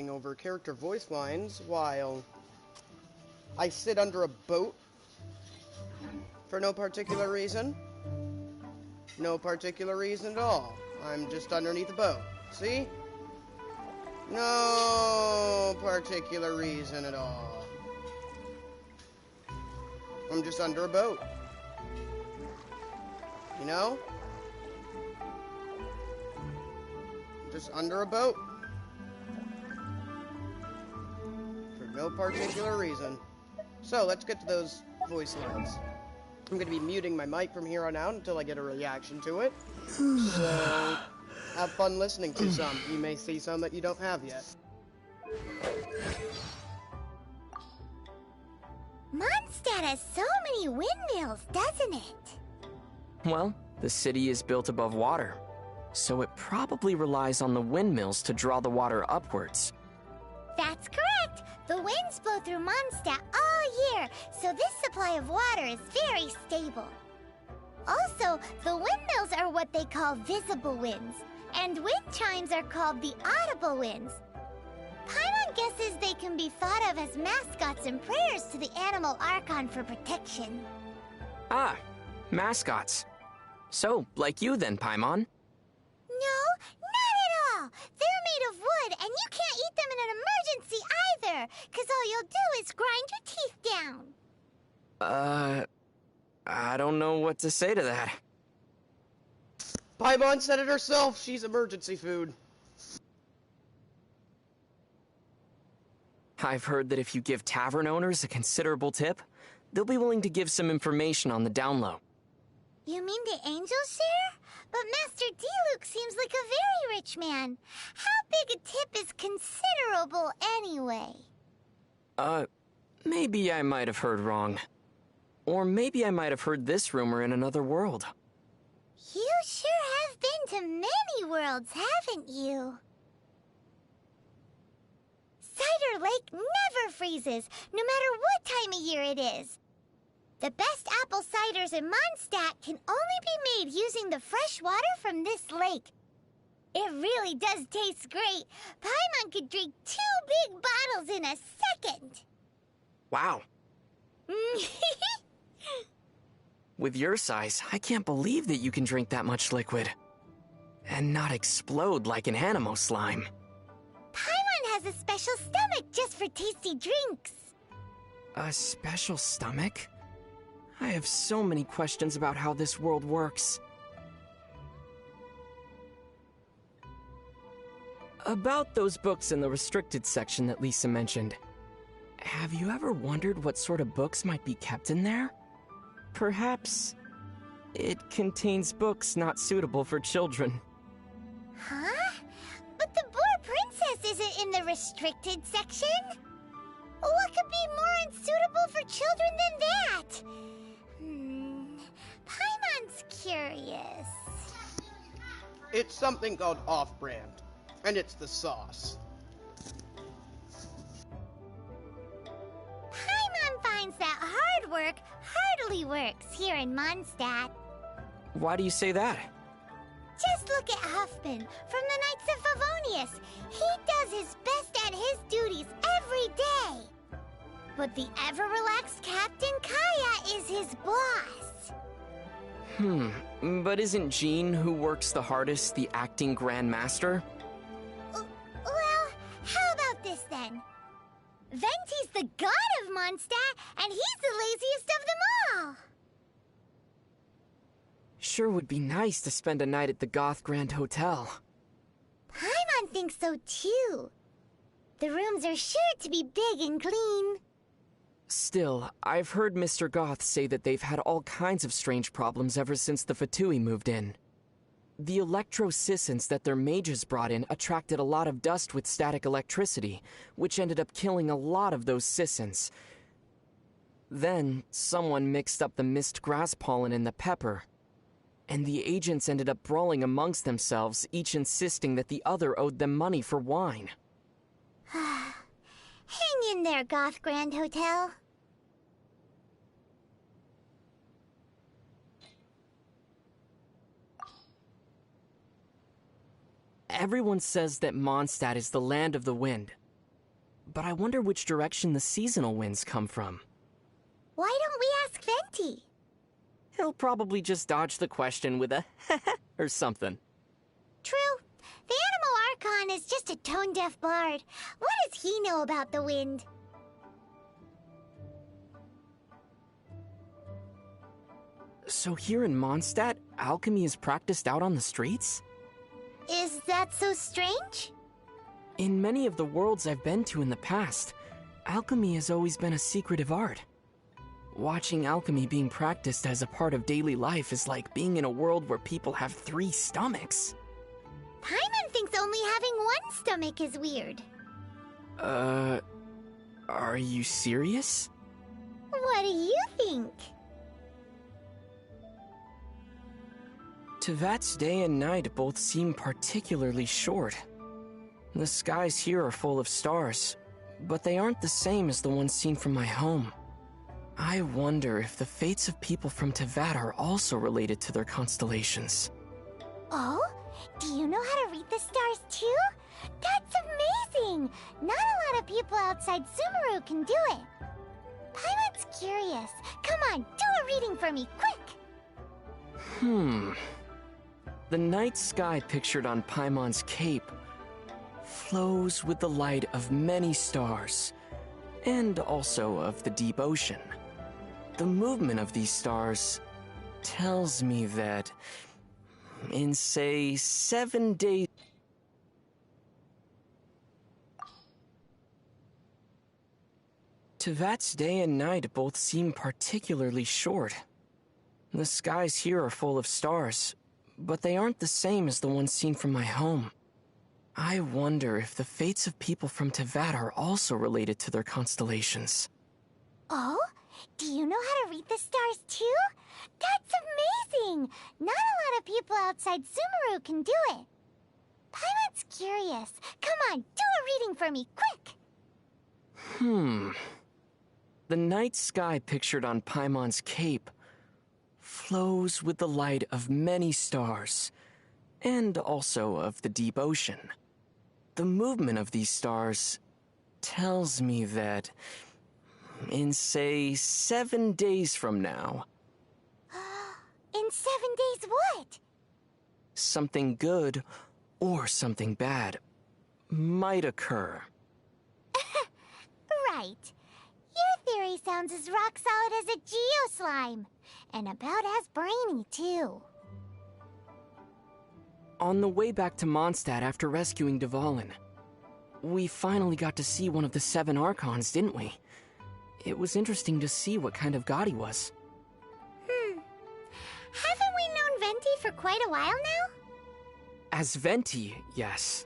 talking over character voice lines while I sit under a boat for no particular reason. No particular reason at all. I'm just underneath a boat. See? No particular reason at all. I'm just under a boat. You know? Just under a boat. For no particular reason. So, let's get to those voice lines. I'm gonna be muting my mic from here on out until I get a reaction to it. So, have fun listening to some. You may see some that you don't have yet. Mondstadt has so many windmills, doesn't it? Well, the city is built above water, so it probably relies on the windmills to draw the water upwards. That's correct. The winds blow through Mondstadt all year, so this supply of water is very stable. Also, the windmills are what they call visible winds, and wind chimes are called the audible winds. Paimon guesses they can be thought of as mascots and prayers to the animal Archon for protection. Ah, mascots. So, like you then, Paimon. No, not at all! They're made of wood, and you can't eat them in an emergency either, because all you'll do is grind your teeth down. I don't know what to say to that. Paimon said it herself, she's emergency food. I've heard that if you give tavern owners a considerable tip, they'll be willing to give some information on the down low. You mean the angels share? But Master D-Luke seems like a very rich man. How big a tip is considerable anyway? Maybe I might have heard wrong. Or maybe I might have heard this rumor in another world. You sure have been to many worlds, haven't you? Cider Lake never freezes, no matter what time of year it is. The best apple ciders in Mondstadt can only be made using the fresh water from this lake. It really does taste great. Paimon could drink 2 big bottles in a second. Wow. With your size, I can't believe that you can drink that much liquid. And not explode like an animo slime. Paimon has a special stomach just for tasty drinks. A special stomach? I have so many questions about how this world works. About those books in the restricted section that Lisa mentioned. Have you ever wondered what sort of books might be kept in there? Perhaps it contains books not suitable for children. Huh? But the Boar Princess isn't in the restricted section? What could be more unsuitable for children than that? Paimon's curious. It's something called off-brand, and it's the sauce. Paimon finds that hard work hardly works here in Mondstadt. Why do you say that? Just look at Huffman from the Knights of Favonius. He does his best at his duties every day. But the ever-relaxed Captain Kaya is his boss. But isn't Jean, who works the hardest, the acting Grand Master? Well, how about this then? Venti's the god of Mondstadt, and he's the laziest of them all. Sure would be nice to spend a night at the Goth Grand Hotel. Paimon thinks so too. The rooms are sure to be big and clean. Still, I've heard Mr. Goth say that they've had all kinds of strange problems ever since the Fatui moved in. The electro-sissons that their mages brought in attracted a lot of dust with static electricity, which ended up killing a lot of those sissons. Then, someone mixed up the mist grass pollen in the pepper, and the agents ended up brawling amongst themselves, each insisting that the other owed them money for wine. Hang in there, Goth Grand Hotel. Everyone says that Mondstadt is the land of the wind, but I wonder which direction the seasonal winds come from. Why don't we ask Venti? He'll probably just dodge the question with a or something. True. The Animal Archon is just a tone-deaf bard. What does he know about the wind? So here in Mondstadt, alchemy is practiced out on the streets? Is that so strange? In many of the worlds I've been to in the past, alchemy has always been a secretive art. Watching alchemy being practiced as a part of daily life is like being in a world where people have 3 stomachs. Paimon thinks only having one stomach is weird. Are you serious? What do you think? Tevat's day and night both seem particularly short. The skies here are full of stars, but they aren't the same as the ones seen from my home. I wonder if the fates of people from Tevat are also related to their constellations. Oh? Do you know how to read the stars too? That's amazing! Not a lot of people outside Sumeru can do it. Paimon's curious. Come on, do a reading for me, quick! The night sky pictured on Paimon's cape flows with the light of many stars, and also of the deep ocean. The movement of these stars tells me that in, say, 7 days... Tevat's day and night both seem particularly short. The skies here are full of stars, but they aren't the same as the ones seen from my home. I wonder if the fates of people from Tevat are also related to their constellations. Oh? Do you know how to read the stars too? That's amazing! Not a lot of people outside Sumeru can do it. Paimon's curious. Come on, do a reading for me, quick! The night sky pictured on Paimon's cape flows with the light of many stars, and also of the deep ocean. The movement of these stars tells me that in, say, 7 days from now... In 7 days what? Something good or something bad might occur. Right. Your theory sounds as rock solid as a geo-slime. And about as brainy, too. On the way back to Mondstadt after rescuing Dvalin, we finally got to see one of the 7 Archons, didn't we? It was interesting to see what kind of god he was. Haven't we known Venti for quite a while now? As Venti, yes.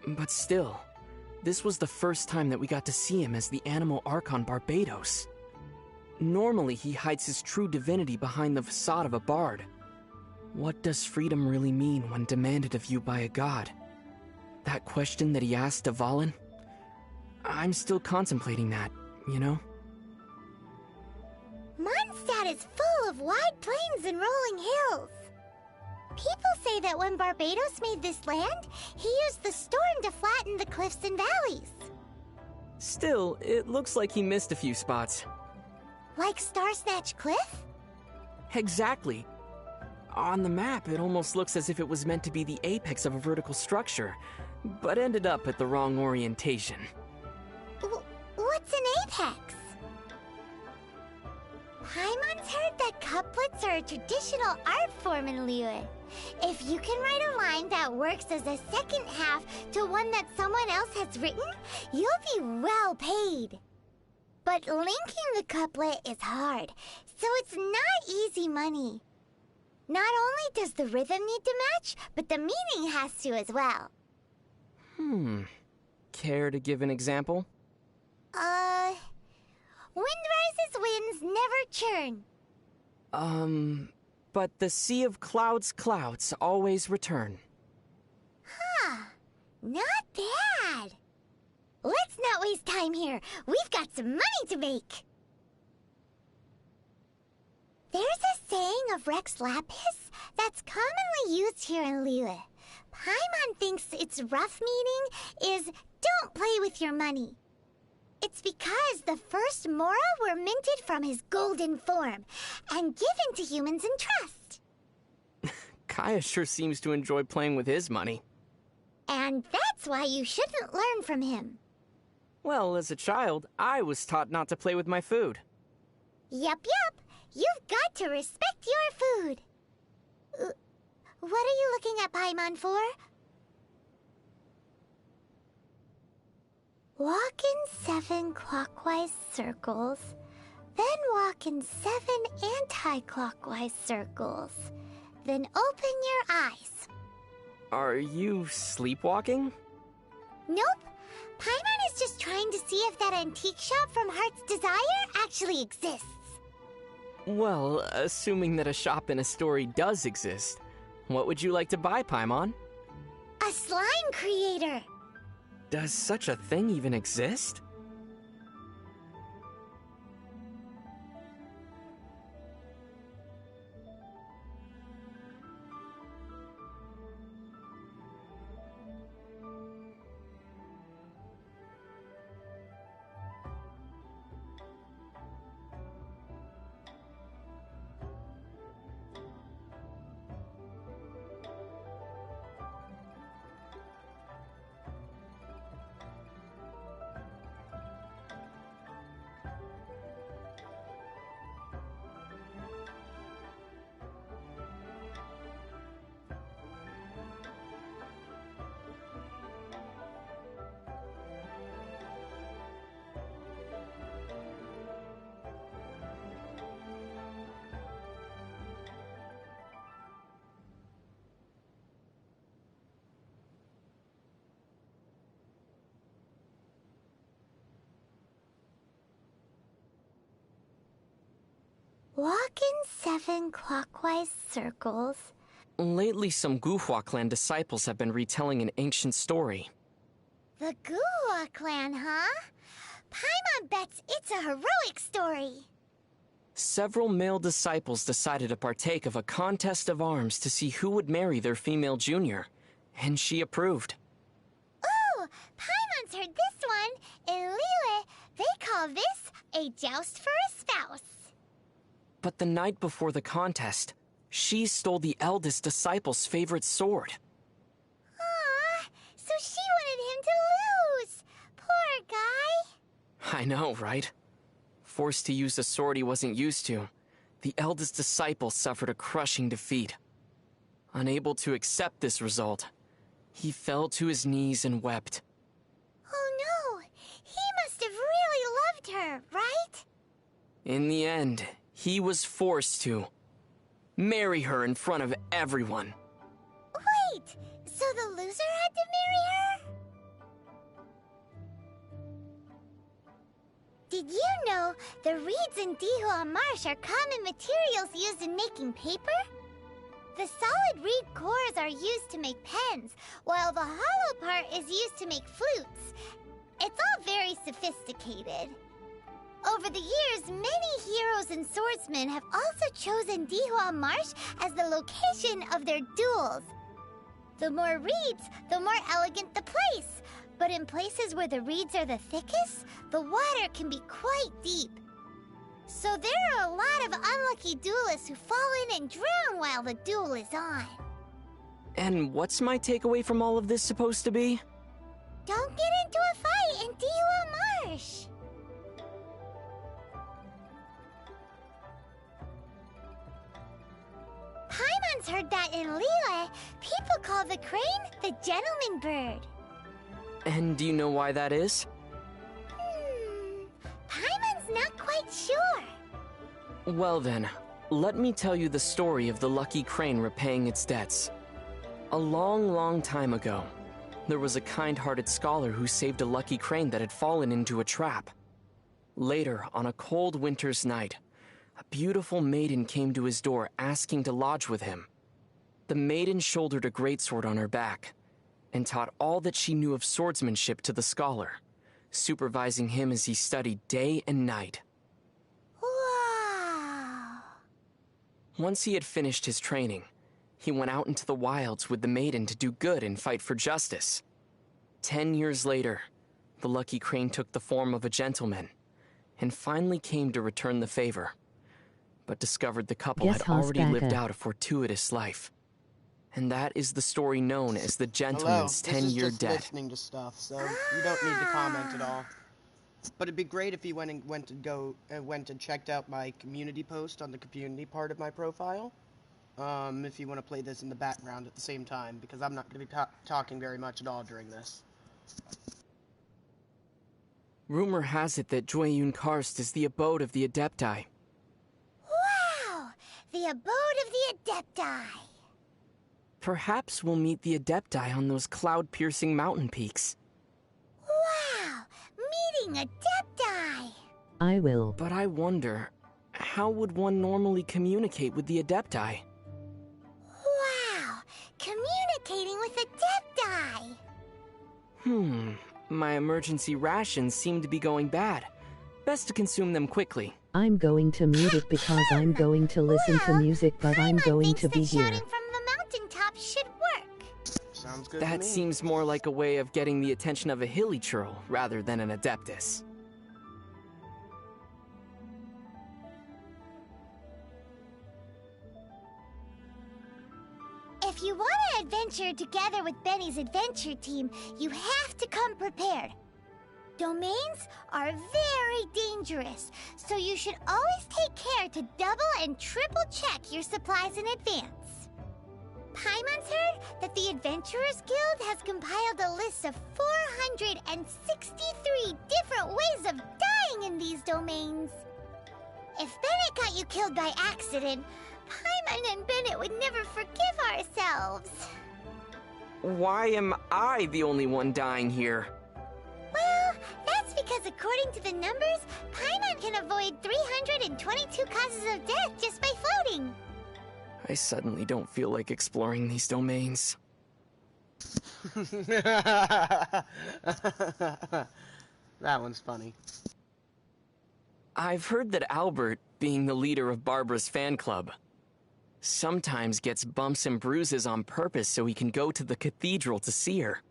But still, this was the first time that we got to see him as the Animal Archon Barbatos. Normally, he hides his true divinity behind the facade of a bard. What does freedom really mean when demanded of you by a god? That question that he asked Dvalin? I'm still contemplating that, you know? Mondstadt is full of wide plains and rolling hills. People say that when Barbatos made this land, he used the storm to flatten the cliffs and valleys. Still, it looks like he missed a few spots. Like Star Snatch Cliff? Exactly. On the map, it almost looks as if it was meant to be the apex of a vertical structure, but ended up at the wrong orientation. What's an apex? Paimon's heard that couplets are a traditional art form in Liyue. If you can write a line that works as a second half to one that someone else has written, you'll be well paid. But linking the couplet is hard, so it's not easy money. Not only does the rhythm need to match, but the meaning has to as well. Care to give an example? Wind rises, winds never churn. But the sea of clouds always return. Not bad. Let's not waste time here. We've got some money to make. There's a saying of Rex Lapis that's commonly used here in Liyue. Paimon thinks its rough meaning is, don't play with your money. It's because the first Mora were minted from his golden form and given to humans in trust. Kaya sure seems to enjoy playing with his money. And that's why you shouldn't learn from him. Well, as a child, I was taught not to play with my food. Yup. You've got to respect your food. What are you looking at Paimon for? Walk in 7 clockwise circles, then walk in 7 anti-clockwise circles. Then open your eyes. Are you sleepwalking? Nope. Paimon is just trying to see if that antique shop from Heart's Desire actually exists. Well, assuming that a shop in a story does exist, what would you like to buy, Paimon? A slime creator. Does such a thing even exist? Walk in 7 clockwise circles. Lately, some Guhua clan disciples have been retelling an ancient story. The Guhua clan, huh? Paimon bets it's a heroic story. Several male disciples decided to partake of a contest of arms to see who would marry their female junior, and she approved. Ooh, Paimon's heard this one. In Lille, they call this a joust for a spouse. But the night before the contest, she stole the eldest disciple's favorite sword. Aw, so she wanted him to lose. Poor guy. I know, right? Forced to use a sword he wasn't used to, the eldest disciple suffered a crushing defeat. Unable to accept this result, he fell to his knees and wept. Oh no, he must have really loved her, right? In the end, he was forced to marry her in front of everyone. Wait, so the loser had to marry her? Did you know the reeds in Dihua Marsh are common materials used in making paper? The solid reed cores are used to make pens, while the hollow part is used to make flutes. It's all very sophisticated. Over the years, many heroes and swordsmen have also chosen Dihua Marsh as the location of their duels. The more reeds, the more elegant the place. But in places where the reeds are the thickest, the water can be quite deep. So there are a lot of unlucky duelists who fall in and drown while the duel is on. And what's my takeaway from all of this supposed to be? Don't get into a fight in Dihua Marsh! Paimon's heard that in Lille, people call the crane the gentleman bird. And do you know why that is? Paimon's not quite sure. Well then, let me tell you the story of the lucky crane repaying its debts. A long time ago, there was a kind-hearted scholar who saved a lucky crane that had fallen into a trap. Later, on a cold winter's night, a beautiful maiden came to his door asking to lodge with him. The maiden shouldered a greatsword on her back and taught all that she knew of swordsmanship to the scholar, supervising him as he studied day and night. Wow! Once he had finished his training, he went out into the wilds with the maiden to do good and fight for justice. 10 years later, the lucky crane took the form of a gentleman, and finally came to return the favor, but discovered the couple had already lived out a fortuitous life. And that is the story known as the gentleman's 10-year debt. This is just listening to stuff, so you don't need to comment at all. But it'd be great if you went and checked out my community post on the community part of my profile. If you want to play this in the background at the same time, because I'm not going to be talking very much at all during this. Rumor has it that Jueyun Karst is the abode of the Adepti. Wow! The abode of the Adepti! Perhaps we'll meet the Adepti on those cloud-piercing mountain peaks. Wow! Meeting Adepti! I will. But I wonder, how would one normally communicate with the Adepti? Wow! Communicating with Adepti! My emergency rations seem to be going bad. Best to consume them quickly. I'm going to mute it because I'm going to listen to music, but I'm going to be here. Shouting from the mountaintop should work. Sounds good to That me. seems more like a way of getting the attention of a hilly churl rather than an Adeptus. If you want to adventure together with Benny's adventure team, you have to come prepared. Domains are very dangerous, so you should always take care to double and triple check your supplies in advance. Paimon's heard that the Adventurers Guild has compiled a list of 463 different ways of dying in these domains. If Bennett got you killed by accident, Paimon and Bennett would never forgive ourselves. Why am I the only one dying here? Well, that's because according to the numbers, Paimon can avoid 322 causes of death just by floating. I suddenly don't feel like exploring these domains. That one's funny. I've heard that Albert, being the leader of Barbara's fan club, sometimes gets bumps and bruises on purpose so he can go to the cathedral to see her.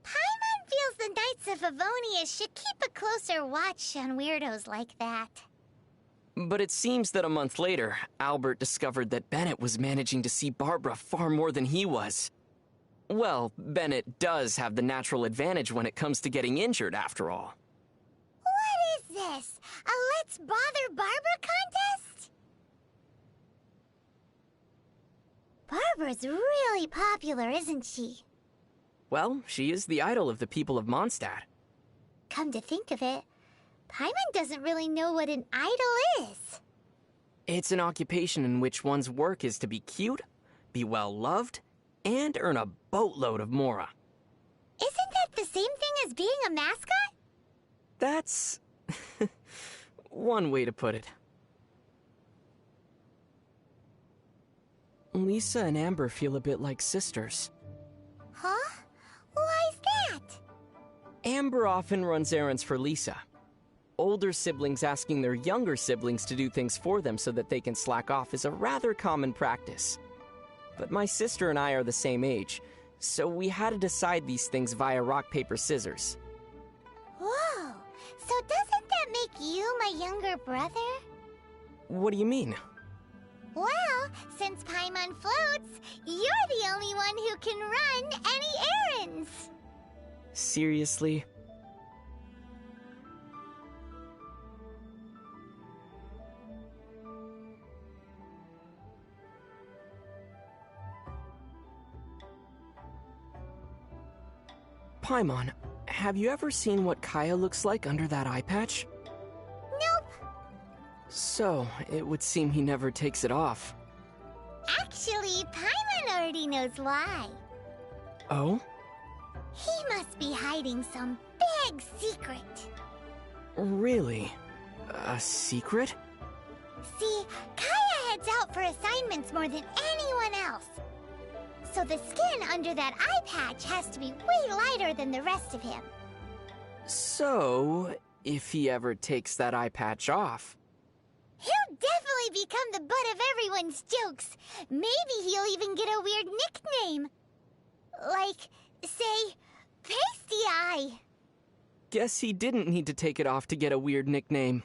Paimon feels the Knights of Favonius should keep a closer watch on weirdos like that. But it seems that a month later, Albert discovered that Bennett was managing to see Barbara far more than he was. Well, Bennett does have the natural advantage when it comes to getting injured, after all. What is this? A Let's Bother Barbara contest? Barbara's really popular, isn't she? Well, she is the idol of the people of Mondstadt. Come to think of it, Paimon doesn't really know what an idol is. It's an occupation in which one's work is to be cute, be well-loved, and earn a boatload of mora. Isn't that the same thing as being a mascot? That's one way to put it. Lisa and Amber feel a bit like sisters. Huh? Why's that? Amber often runs errands for Lisa. Older siblings asking their younger siblings to do things for them so that they can slack off is a rather common practice. But my sister and I are the same age, so we had to decide these things via rock, paper, scissors. Whoa! So doesn't that make you my younger brother? What do you mean? Well, since Paimon floats, you're the only one who can run any errands. Seriously? Paimon, have you ever seen what Kaya looks like under that eye patch? Nope. So, it would seem he never takes it off. Actually, Paimon already knows why. Oh? He must be hiding some big secret. Really? A secret? See, Kaya heads out for assignments more than anyone else. So the skin under that eye patch has to be way lighter than the rest of him. So, if he ever takes that eye patch off... He'll definitely become the butt of everyone's jokes. Maybe he'll even get a weird nickname. Like, say, Pasty Eye. Guess he didn't need to take it off to get a weird nickname.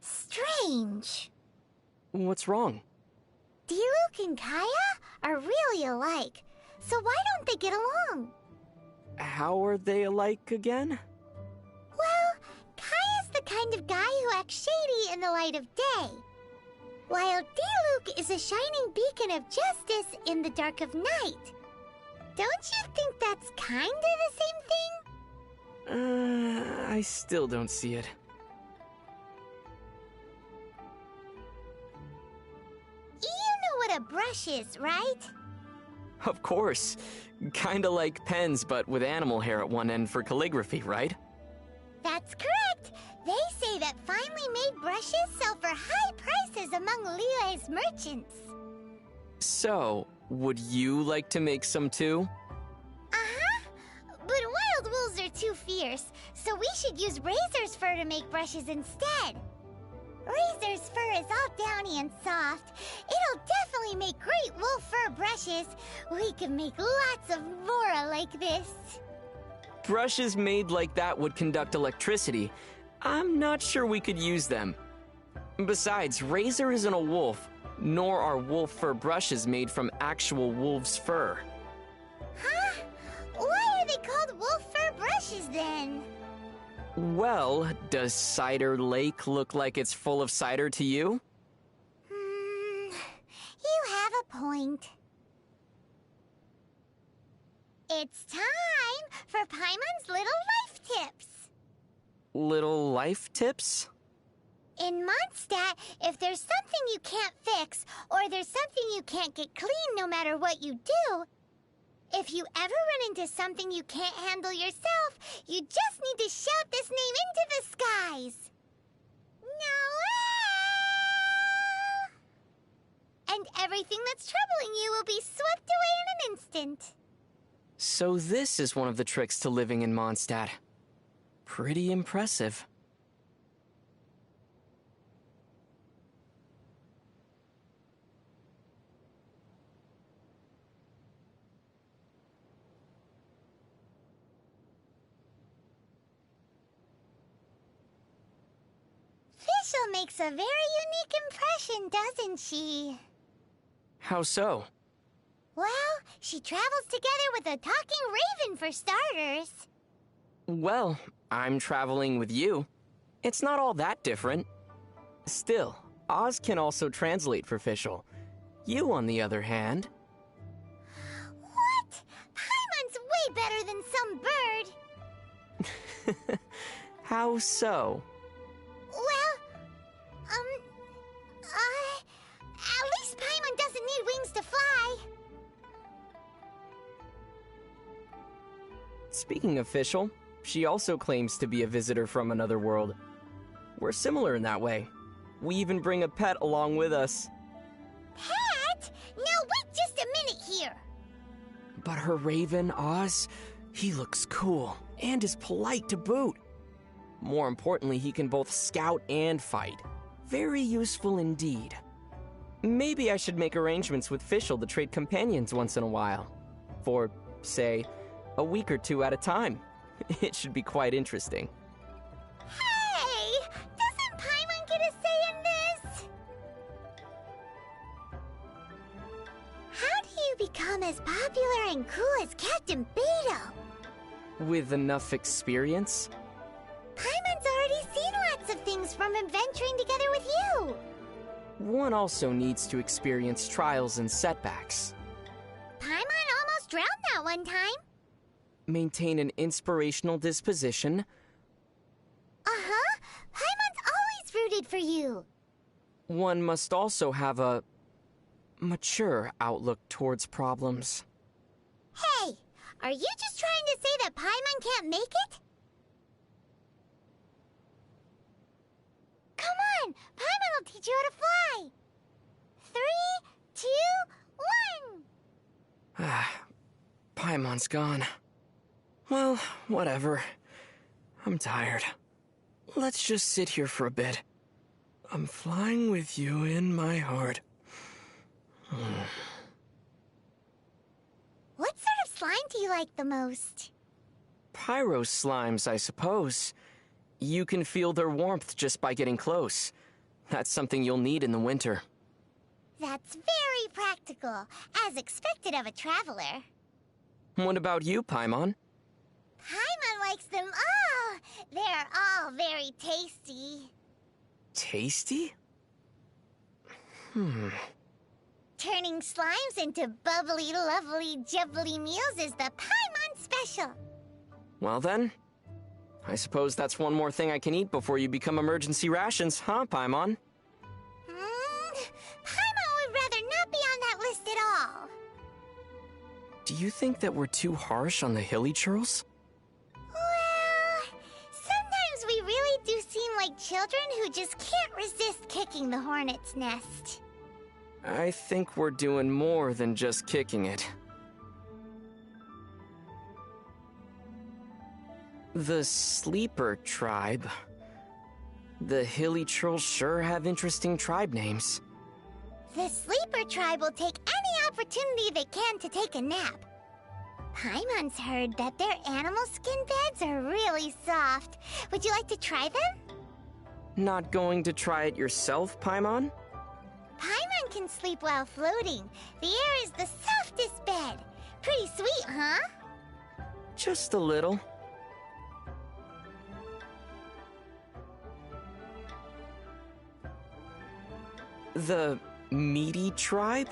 Strange. What's wrong? Diluc and Kaya are really alike, so why don't they get along? How are they alike again? Well, Kaya's the kind of guy who acts shady in the light of day, while Diluc is a shining beacon of justice in the dark of night. Don't you think that's kinda the same thing? I still don't see it. You know what a brush is, right? Of course. Kinda like pens, but with animal hair at one end for calligraphy, right? That's correct. They say that finely made brushes sell for high prices among Liyue's merchants. So, would you like to make some too? Uh-huh. But wild wolves are too fierce, so we should use Razor's fur to make brushes instead. Razor's fur is all downy and soft. It'll definitely make great wolf fur brushes. We can make lots of more like this. Brushes made like that would conduct electricity. I'm not sure we could use them. Besides, Razor isn't a wolf, nor are wolf fur brushes made from actual wolf's fur. Huh? Why are they called wolf fur brushes then? Well, does Cider Lake look like it's full of cider to you? You have a point. It's time for Paimon's Little Life Tips. Little life tips? In Mondstadt, if there's something you can't fix, or there's something you can't get clean no matter what you do, if you ever run into something you can't handle yourself, you just need to shout this name into the skies. Noel! And everything that's troubling you will be swept away in an instant. So this is one of the tricks to living in Mondstadt. Pretty impressive. Fischl makes a very unique impression, doesn't she? How so? Well, she travels together with a talking raven for starters. Well, I'm traveling with you. It's not all that different. Still, Oz can also translate for Fischl. You, on the other hand... What? Paimon's way better than some bird. How so? Well, at least Paimon doesn't need wings to fly. Speaking of Fischl, she also claims to be a visitor from another world. We're similar in that way. We even bring a pet along with us. Pat? Now wait just a minute here. But her raven, Oz, he looks cool and is polite to boot. More importantly, he can both scout and fight. Very useful indeed. Maybe I should make arrangements with Fischl to trade companions once in a while. For, say, a week or two at a time. It should be quite interesting. Hey! Doesn't Paimon get a say in this? How do you become as popular and cool as Captain Beetle? With enough experience? Paimon's already seen lots of things from adventuring together with you. One also needs to experience trials and setbacks. Paimon almost drowned that one time. Maintain an inspirational disposition. Uh-huh. Paimon's always rooted for you. One must also have a mature outlook towards problems. Hey, are you just trying to say that Paimon can't make it? Come on, Paimon will teach you how to fly. 3, 2, 1. Paimon's gone. Well, whatever. I'm tired. Let's just sit here for a bit. I'm flying with you in my heart. What sort of slime do you like the most? Pyro slimes, I suppose. You can feel their warmth just by getting close. That's something you'll need in the winter. That's very practical, as expected of a traveler. What about you, Paimon? Paimon likes them all. They're all very tasty. Tasty? Turning slimes into bubbly, lovely, jubbly meals is the Paimon special. Well then, I suppose that's one more thing I can eat before you become emergency rations, huh, Paimon? Paimon would rather not be on that list at all. Do you think that we're too harsh on the hilly churls? Well, sometimes we really do seem like children who just can't resist kicking the hornet's nest. I think we're doing more than just kicking it. The Sleeper tribe. The hilly churls sure have interesting tribe names. The Sleeper tribe will take any opportunity they can to take a nap. Paimon's heard that their animal skin beds are really soft. Would you like to try them? Not going to try it yourself, Paimon? Paimon can sleep while floating. The air is the softest bed. Pretty sweet, huh? Just a little. The Meaty tribe?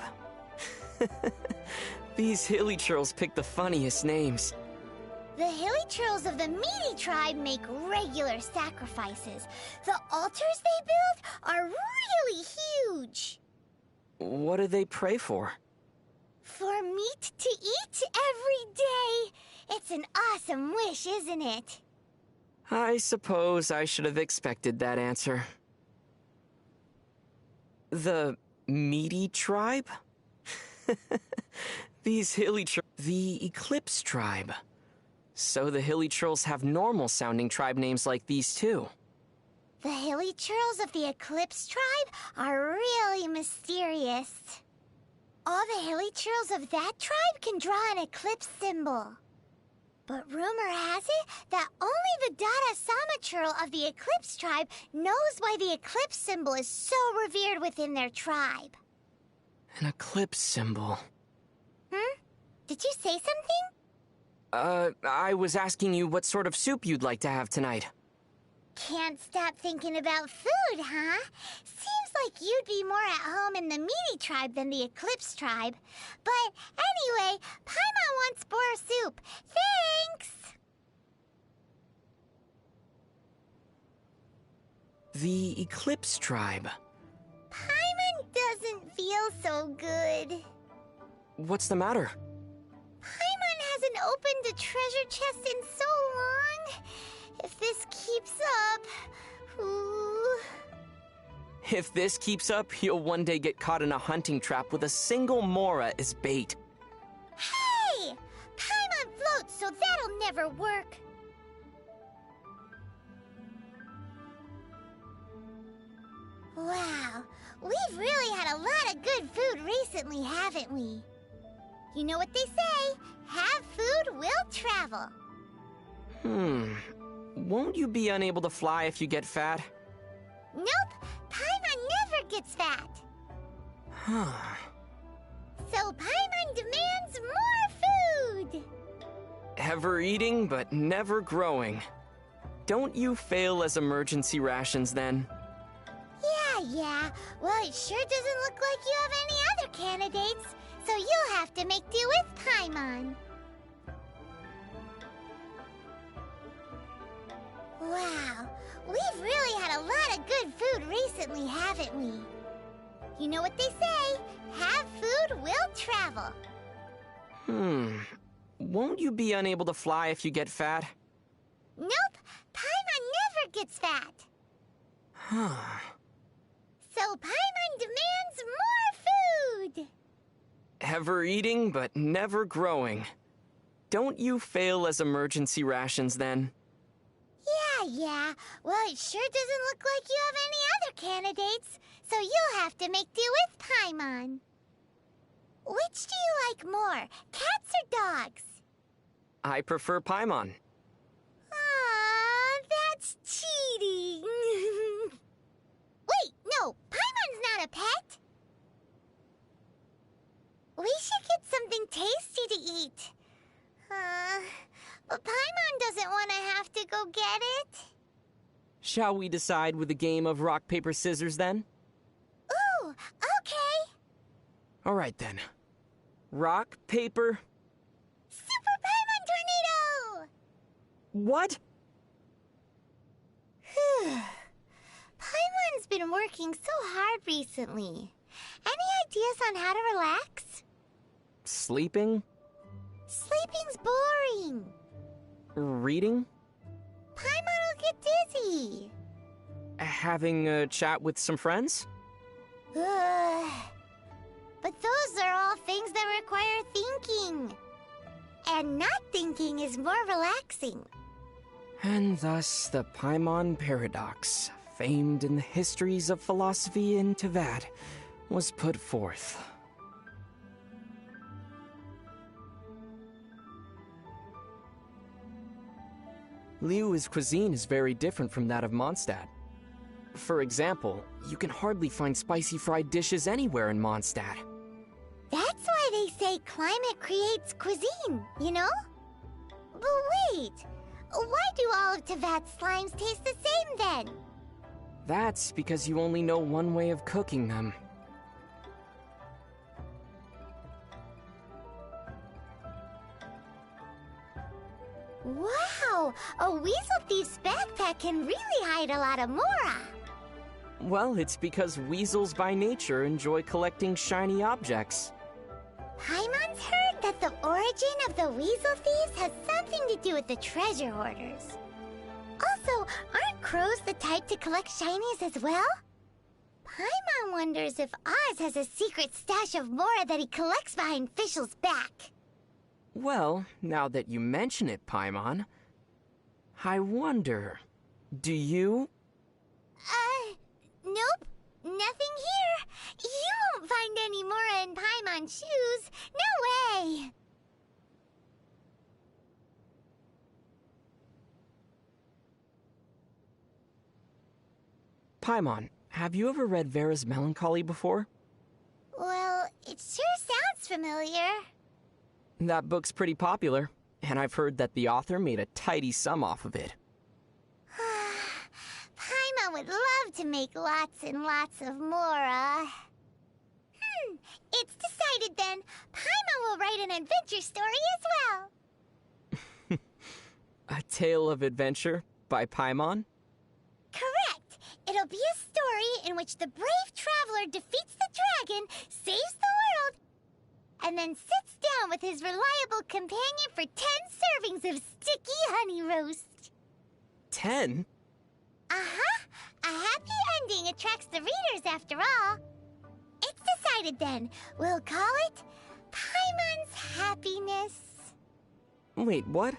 These hilly churls pick the funniest names. The hilly churls of the Meaty tribe make regular sacrifices. The altars they build are really huge. What do they pray for? For meat to eat every day. It's an awesome wish, isn't it? I suppose I should have expected that answer. The Meaty tribe? These hilly churls... The Eclipse tribe. So the hilly churls have normal-sounding tribe names like these too. The hilly churls of the Eclipse tribe are really mysterious. All the hilly churls of that tribe can draw an eclipse symbol. But rumor has it that only the Dada Sama churl of the Eclipse tribe knows why the eclipse symbol is so revered within their tribe. An eclipse symbol. Did you say something? I was asking you what sort of soup you'd like to have tonight. Can't stop thinking about food, huh? Seems like you'd be more at home in the Meaty tribe than the Eclipse tribe. But anyway, Paimon wants boar soup. Thanks! The Eclipse tribe. Paimon doesn't feel so good. What's the matter? Paimon hasn't opened a treasure chest in so long. If this keeps up... Ooh. If this keeps up, you'll one day get caught in a hunting trap with a single Mora as bait. Hey! Paimon floats, so that'll never work. Wow, we've really had a lot of good food recently, haven't we? You know what they say, have food, will travel. Won't you be unable to fly if you get fat? Nope, Paimon never gets fat. So Paimon demands more food. Ever eating, but never growing. Don't you fail as emergency rations then? Yeah. Well, it sure doesn't look like you have any other candidates. so you'll have to make do with Paimon. Wow, we've really had a lot of good food recently, haven't we? You know what they say, have food, will travel. Won't you be unable to fly if you get fat? Nope, Paimon never gets fat. So Paimon demands more food. Ever eating, but never growing. Don't you fail as emergency rations, then? Yeah. Well, it sure doesn't look like you have any other candidates, so you'll have to make do with Paimon. Which do you like more, cats or dogs? I prefer Paimon. Aw, that's cheating. Wait, no, Paimon's not a pet. We should get something tasty to eat. But Paimon doesn't want to have to go get it. Shall we decide with a game of rock, paper, scissors, then? Ooh, okay. All right, then. Rock, paper... Super Paimon Tornado! What? Paimon's been working so hard recently. Any ideas on how to relax? Sleeping? Sleeping's boring. Reading? Paimon will get dizzy. Having a chat with some friends? Ugh. But those are all things that require thinking. And not thinking is more relaxing. And thus the Paimon paradox, famed in the histories of philosophy in Tevat, was put forth. Liyue's cuisine is very different from that of Mondstadt. For example, you can hardly find spicy fried dishes anywhere in Mondstadt. That's why they say climate creates cuisine, you know? But wait, why do all of Tevat's slimes taste the same then? That's because you only know one way of cooking them. Wow, a weasel thief's backpack can really hide a lot of Mora. Well, it's because weasels by nature enjoy collecting shiny objects. Paimon's heard that the origin of the weasel thieves has something to do with the treasure hoarders. Also, aren't crows the type to collect shinies as well? Paimon wonders if Oz has a secret stash of Mora that he collects behind Fischl's back. Well, now that you mention it, Paimon, I wonder, do you? Nope, nothing here. You won't find any Mora in Paimon's shoes. No way. Paimon, have you ever read Vera's Melancholy before? Well, it sure sounds familiar. That book's pretty popular, and I've heard that the author made a tidy sum off of it. Paimon would love to make lots and lots of Mora. It's decided then. Paimon will write an adventure story as well. A Tale of Adventure by Paimon? Correct. It'll be a story in which the brave traveler defeats the dragon, saves the world, and then sits down with his reliable companion for 10 servings of sticky honey roast. 10? Uh-huh. A happy ending attracts the readers after all. It's decided then. We'll call it Paimon's Happiness. Wait, what?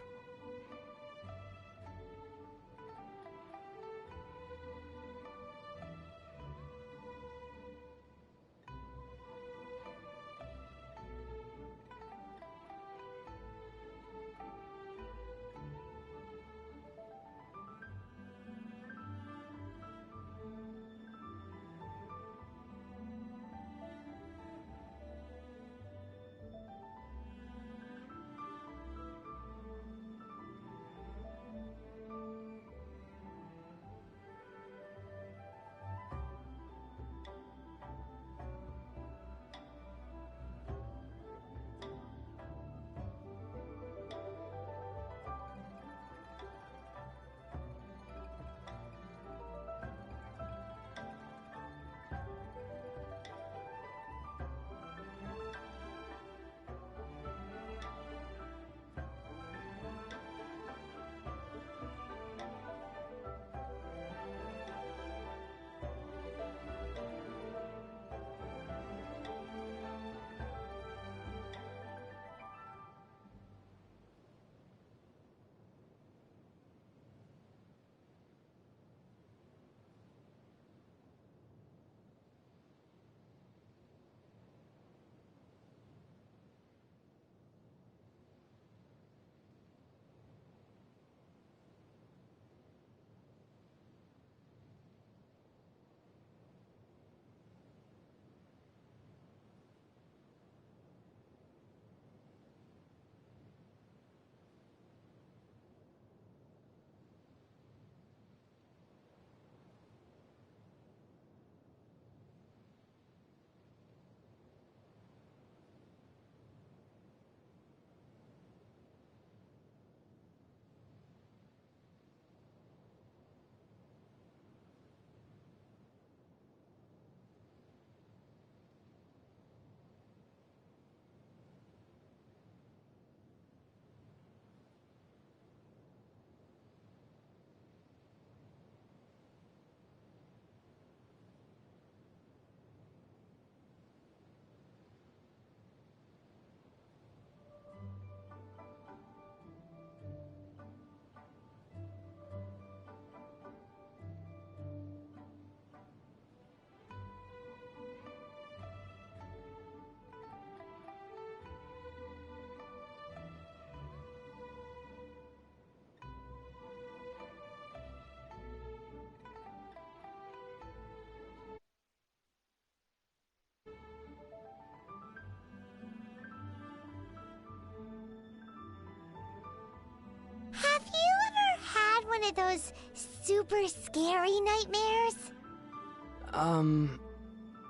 of those super scary nightmares?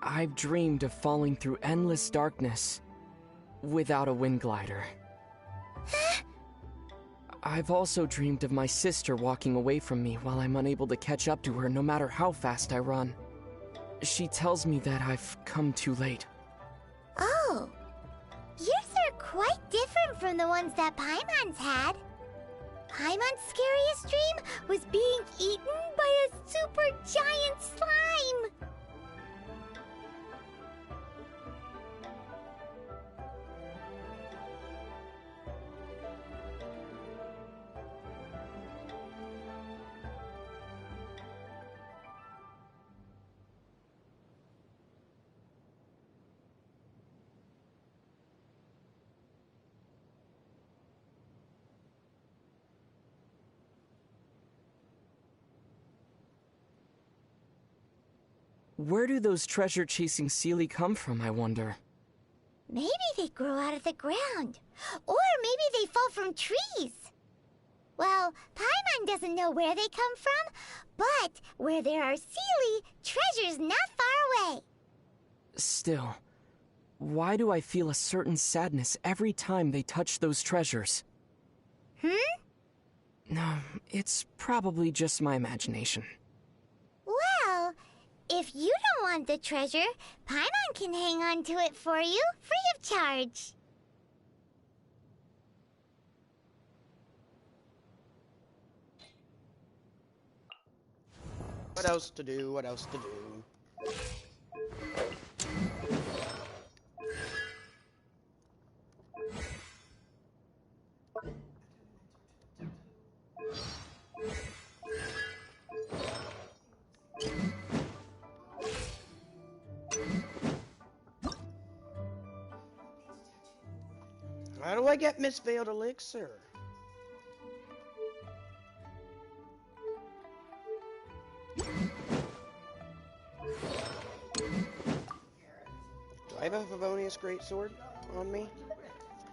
I've dreamed of falling through endless darkness without a wind glider. I've also dreamed of my sister walking away from me while I'm unable to catch up to her no matter how fast I run. She tells me that I've come too late. Oh, yours are quite different from the ones that Paimon's had. Paimon's scariest dream was being eaten by a super giant slime. Where do those treasure-chasing Seelie come from, I wonder? Maybe they grow out of the ground. Or maybe they fall from trees. Well, Paimon doesn't know where they come from, but where there are Seelie, treasure's not far away. Still, why do I feel a certain sadness every time they touch those treasures? No, it's probably just my imagination. Well, if you don't want the treasure, Paimon can hang on to it for you, free of charge. What else to do? What else to do? How do I get Miss Veiled Elixir? Do I have a Favonius Greatsword on me?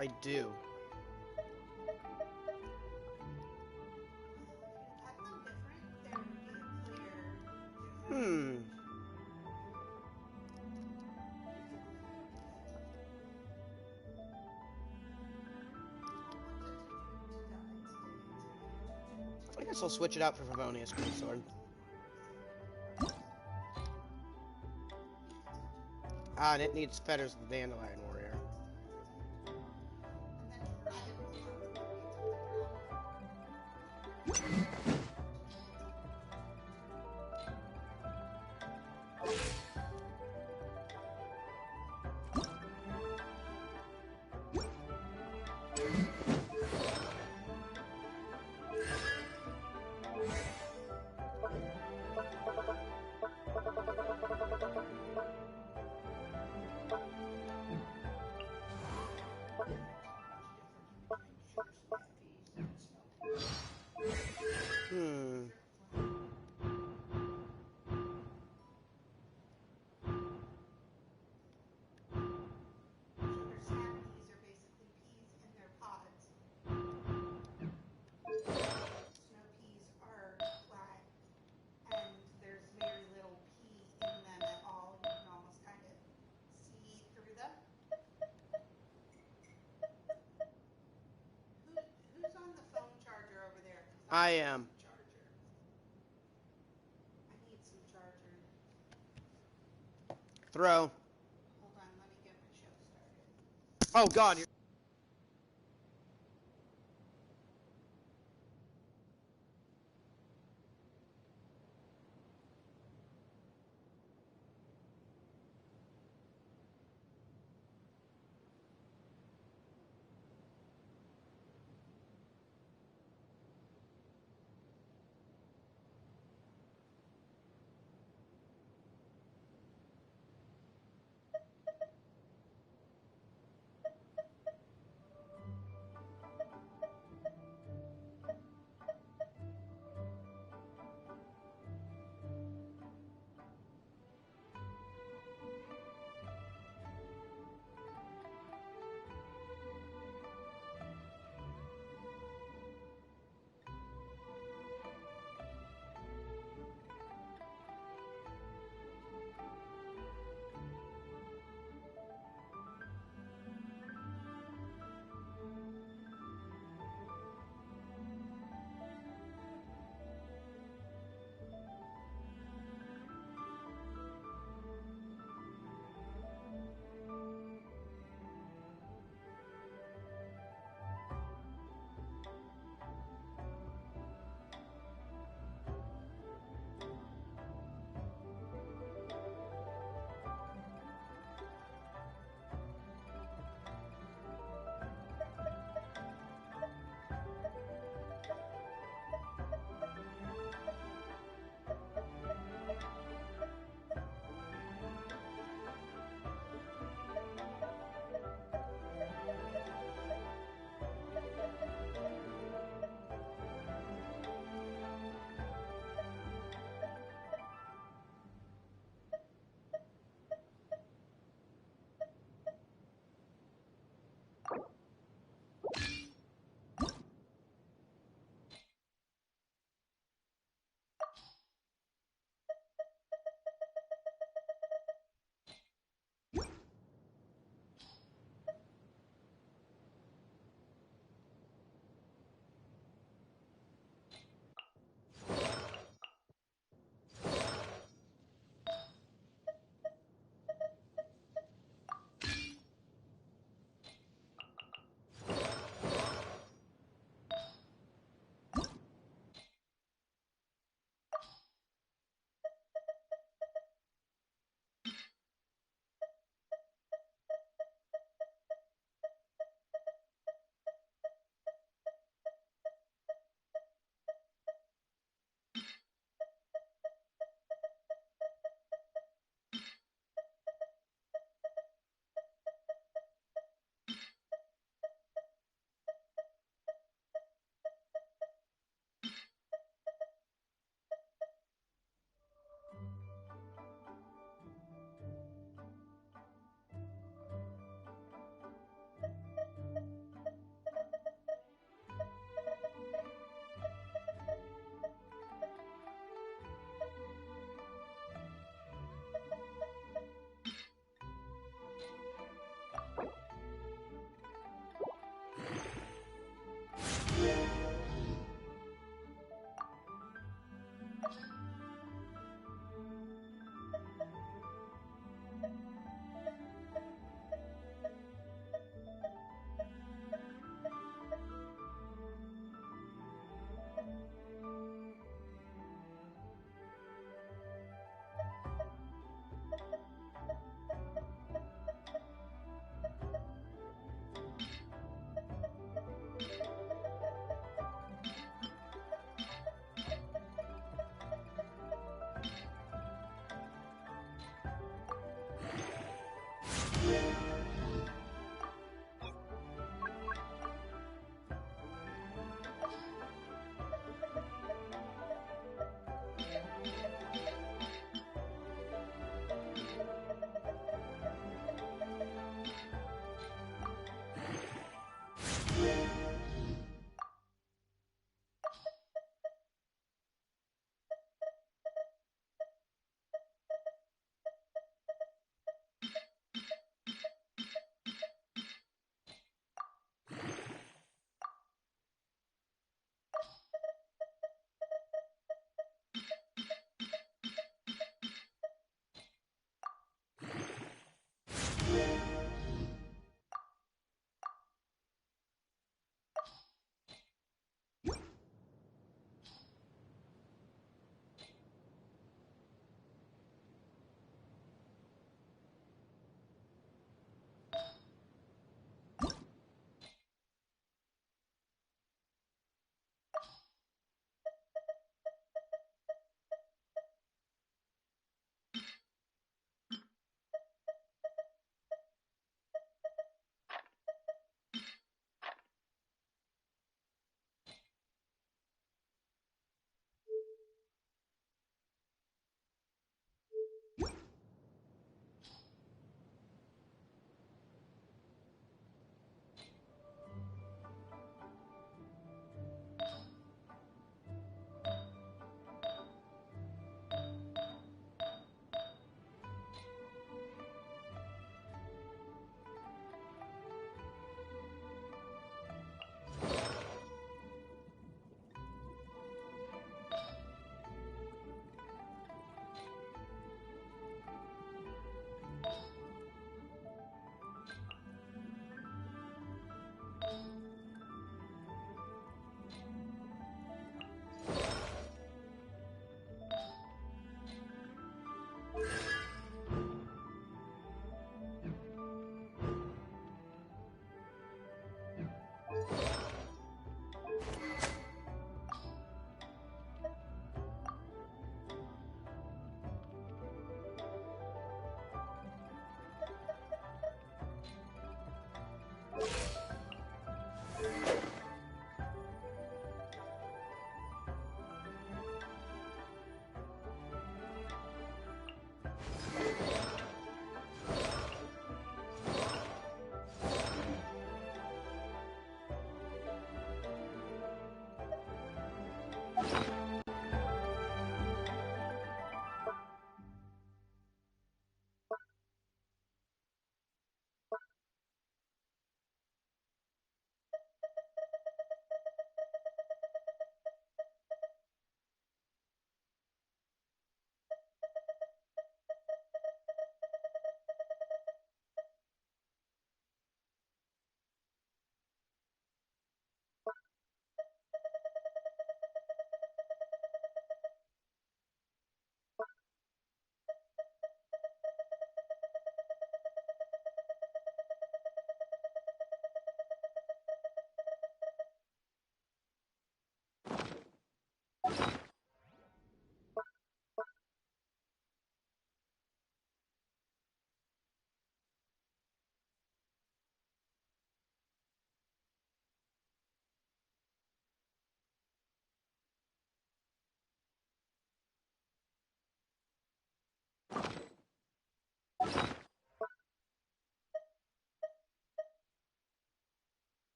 I do. I guess I'll switch it out for Favonius Greatsword. Ah, and it needs Fetters of the Dandelion Warrior. I am. I need some charger. Throw. Hold on, let me get my show started. Oh god, you're...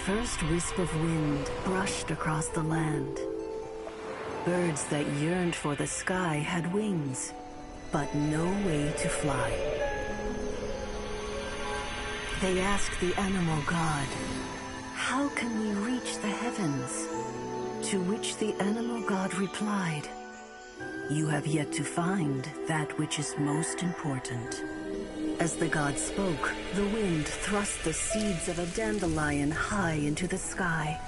first wisp of wind brushed across the land. Birds that yearned for the sky had wings, but no way to fly. They asked the animal god, "How can we reach the heavens?" To which the animal god replied, "You have yet to find that which is most important." As the god spoke, the wind thrust the seeds of a dandelion high into the sky.